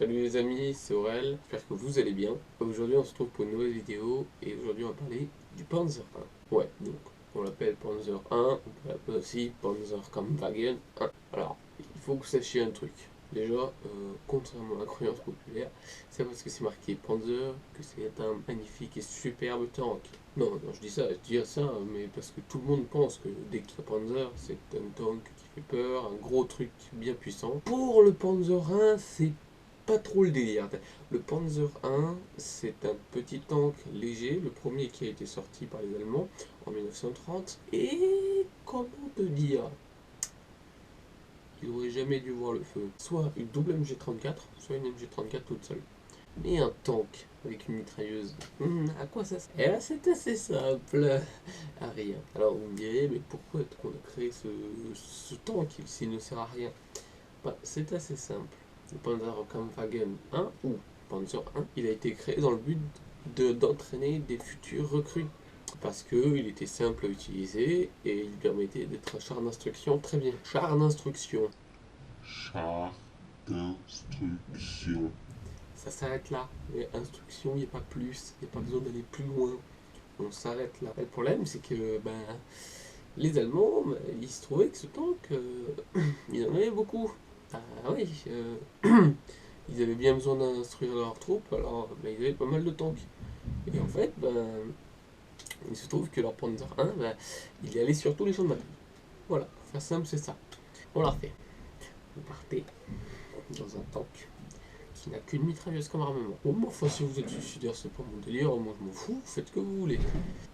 Salut les amis, c'est Aurel, j'espère que vous allez bien. Aujourd'hui on se retrouve pour une nouvelle vidéo et aujourd'hui on va parler du Panzer 1. Ouais, donc on l'appelle Panzer 1, on peut l'appeler aussi Panzerkampfwagen 1. Alors, il faut que vous sachiez un truc. Déjà, contrairement à la croyance populaire, c'est parce que c'est marqué Panzer que c'est un magnifique et superbe tank. Non, je dis ça, mais parce que tout le monde pense que dès qu'il y a Panzer, c'est un tank qui fait peur, un gros truc bien puissant. Pour le Panzer 1, c'est pas trop le délire. Le Panzer 1, c'est un petit tank léger, le premier qui a été sorti par les Allemands en 1930. Et comment te dire, il aurait jamais dû voir le feu. Soit une double MG34, soit une MG34 toute seule. Mais un tank avec une mitrailleuse, à quoi ça sert? Eh ben, c'est assez simple, à rien. Alors vous me direz, mais pourquoi est-ce qu'on a créé ce tank s'il ne sert à rien? Bah, c'est assez simple. Le Panzerkampfwagen 1 ou Panzer 1, il a été créé dans le but d'entraîner des futurs recrues. Parce qu'il était simple à utiliser et il permettait d'être un char d'instruction très bien. Char d'instruction. Char d'instruction. Ça s'arrête là. Et instruction, il n'y a pas plus. Il n'y a pas besoin d'aller plus loin. On s'arrête là. Et le problème, c'est que les Allemands, ils se trouvaient que ce tank, il y en avait beaucoup. Ah oui, ils avaient bien besoin d'instruire leurs troupes, alors ils avaient pas mal de tanks. Et en fait, il se trouve que leur Panzer 1, il est allé sur tous les champs de bataille. Voilà, pour faire simple, c'est ça. On l'a refait. Vous partez dans un tank qui n'a qu'une mitrailleuse comme armement. Bon, moi, enfin, si vous êtes suicidaire, c'est pas mon délire, moi je m'en fous, faites ce que vous voulez.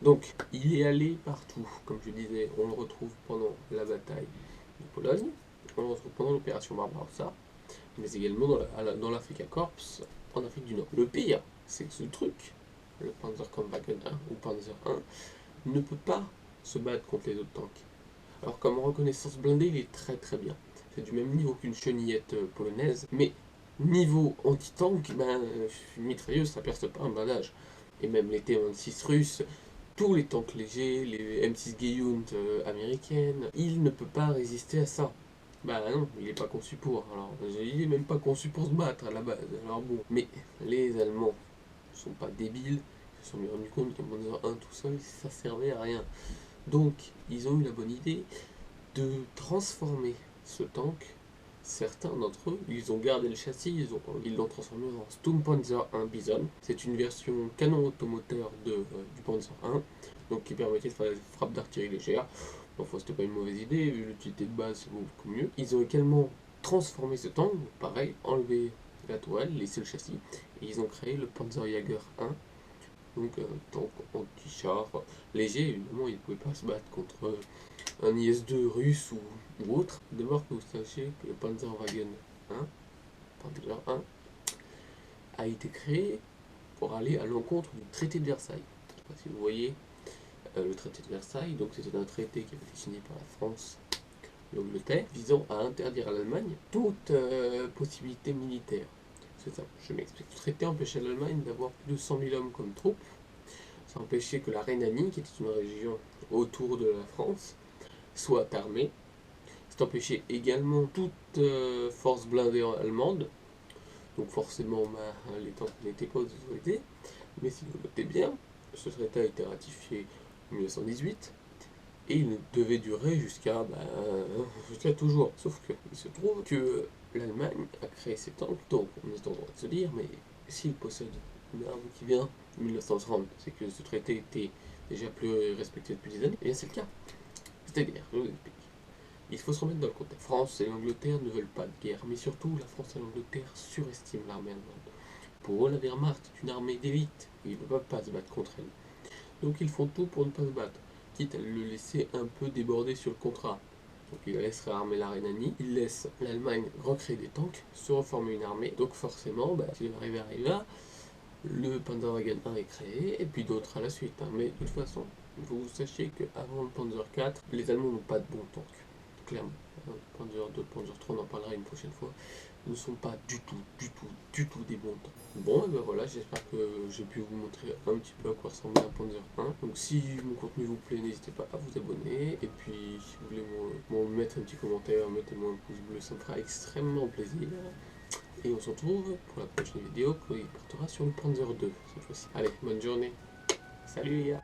Donc, il est allé partout, comme je disais, on le retrouve pendant la bataille de Pologne, on le retrouve pendant l'opération Barbarossa, mais également dans l'Africa Corps en Afrique du Nord. Le pire, c'est que ce truc, le Panzerkampfwagen 1 ou Panzer 1, ne peut pas se battre contre les autres tanks. Alors comme reconnaissance blindée, il est très très bien. C'est du même niveau qu'une chenillette polonaise, mais niveau anti-tank, une mitrailleuse ça perce pas un blindage. Et même les T-26 russes, tous les tanks légers, les M6 Gayunt américaines, il ne peut pas résister à ça. Bah non, il est pas conçu pour. Alors, il est même pas conçu pour se battre à la base. Alors bon, mais les Allemands ne sont pas débiles. Ils se sont bien rendus compte qu'un Panzer 1 tout seul, ça servait à rien. Donc, ils ont eu la bonne idée de transformer ce tank. Certains d'entre eux, ils ont gardé le châssis, ils l'ont transformé en Sturmpanzer 1 Bison. C'est une version canon automoteur du Panzer 1, donc qui permettait de faire des frappes d'artillerie légère. Enfin, c'était pas une mauvaise idée, vu l'utilité de base, c'est beaucoup mieux. Ils ont également transformé ce tank, pareil, enlevé la tourelle, laissé le châssis, et ils ont créé le Panzerjäger 1, donc un tank anti-char léger. Évidemment, il ne pouvait pas se battre contre un IS-2 russe ou autre. D'abord que vous sachiez que le Panzerwagen 1, Panzer 1, a été créé pour aller à l'encontre du traité de Versailles. Je ne sais pas si vous voyez le traité de Versailles, donc c'était un traité qui avait été signé par la France et l'Angleterre, visant à interdire à l'Allemagne toute possibilité militaire. C'est ça, je m'explique. Le traité empêchait l'Allemagne d'avoir plus de 100 000 hommes comme troupes. Ça empêchait que la Rhénanie, qui était une région autour de la France, soit armée. Ça empêchait également toute force blindée allemande. Donc forcément, les tanks n'étaient pas aux autorités. Mais si vous notez bien, ce traité a été ratifié en 1918 et il devait durer jusqu'à toujours. Sauf que il se trouve que l'Allemagne a créé ces tanks, donc on est en droit de se dire, mais s'il possède une arme qui vient de 1930, c'est que ce traité était déjà plus respecté depuis des années, et c'est le cas. C'est-à-dire, je vous explique. Il faut se remettre dans le contexte. La France et l'Angleterre ne veulent pas de guerre, mais surtout la France et l'Angleterre surestiment l'armée allemande. Pour eux, la Wehrmacht est une armée d'élite, et ils ne peuvent pas se battre contre elle. Donc ils font tout pour ne pas se battre, quitte à le laisser un peu déborder sur le contrat. Donc il laisse réarmer la Rhénanie, il laisse l'Allemagne recréer des tanks, se reformer une armée. Donc forcément, s'il arrive là, le Panzerwagen 1 est créé, et puis d'autres à la suite. Mais de toute façon, il faut que vous sachiez qu'avant le Panzer 4, les Allemands n'ont pas de bons tanks. Clairement. Panzer 2, Panzer 3, on en parlera une prochaine fois, ne sont pas du tout des bons temps. Bon, et ben voilà, j'espère que j'ai pu vous montrer un petit peu à quoi ressemble un Panzer 1. Donc si mon contenu vous plaît, n'hésitez pas à vous abonner. Et puis si vous voulez me mettre un petit commentaire, mettez-moi un pouce bleu, ça me fera extrêmement plaisir. Et on se retrouve pour la prochaine vidéo qui portera sur le Panzer II cette fois-ci. Allez, bonne journée. Salut les gars.